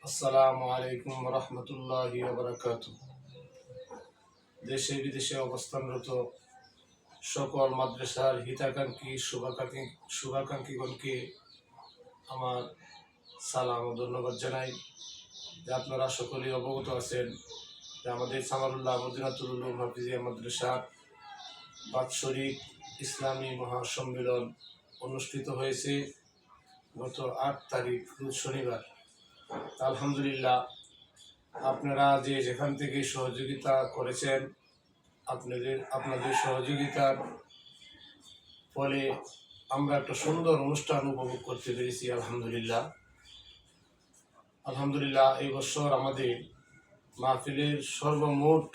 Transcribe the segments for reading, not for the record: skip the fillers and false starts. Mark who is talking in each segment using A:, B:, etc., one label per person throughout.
A: আসসালামু আলাইকুম রহমতুল্লাহি ওয়া বারাকাতুহু। দেশে বিদেশে অবস্থানরত সকল মাদ্রাসার হিতাকাঙ্ক্ষী শুভাকাঙ্ক্ষীগণকে আমার সালাম ও ধন্যবাদ জানাই যে আপনারা সকলেই অবগত আছেন যে আমাদের সামারুল্লাহ মদিনাতুল উলুম হাফিজিয়া মাদ্রাসার বাৎসরিক ইসলামী মহাসম্মেলন অনুষ্ঠিত হয়েছে গত 8 তারিখ রোজ শনিবার। আলহামদুলিল্লাহ, আপনারা যে যেখান থেকে সহযোগিতা করেছেন, আপনাদের সহযোগিতার ফলে আমরা একটা সুন্দর অনুষ্ঠান উপভোগ করতে পেরেছি। আলহামদুলিল্লাহ, এই বছর আমাদের মাহফিলের সর্বমোট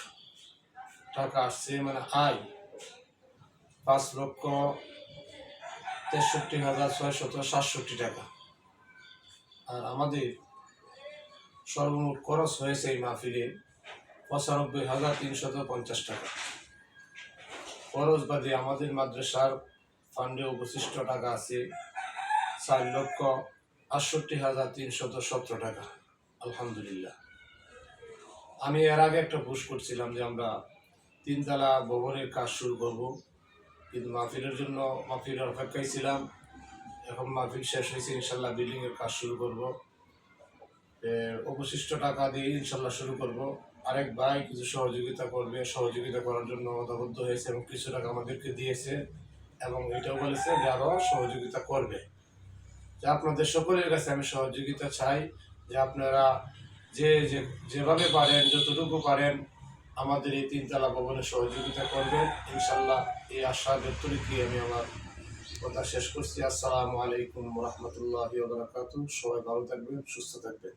A: টাকা আসছে, মানে আয় 5,63,667 টাকা। আর আমাদের সর্বমোট খরচ হয়েছে এই মাহফিলে 95,350 টাকা। খরচ বাদে আমাদের মাদ্রাসার ফান্ডে অবশিষ্ট টাকা আছে 4,68,317 টাকা। আলহামদুলিল্লাহ, আমি এর আগে একটা পোস্ট করছিলাম যে আমরা 3 তলা ভবনের কাজ শুরু করব, কিন্তু মাহফিলের জন্য মাহফিলের অপেক্ষায় ছিলাম। এখন মাহফিল শেষ হয়েছে, ইনশাল্লাহ বিল্ডিংয়ের কাজ শুরু করব। অবশিষ্ট টাকা দিয়ে ইনশাল্লাহ শুরু করব। আরেক ভাই কিছু সহযোগিতা করার জন্য অদাবদ্ধ হয়েছে এবং কিছু টাকা আমাদেরকে দিয়েছে এবং এটাও বলেছে যে আরও সহযোগিতা করবে। যে আপনাদের সকলের কাছে আমি সহযোগিতা চাই যে আপনারা যেভাবে পারেন, যতটুকু পারেন আমাদের এই 3 তলা ভবনে সহযোগিতা করবেন ইনশাল্লাহ। এই আশা ব্যক্ত রেখে আমি আমার কথা শেষ করছি। আসসালামু আলাইকুম রহমতুল্লাহি ওয়া বারাকাতুহু। সবাই ভালো থাকবেন, সুস্থ থাকবেন।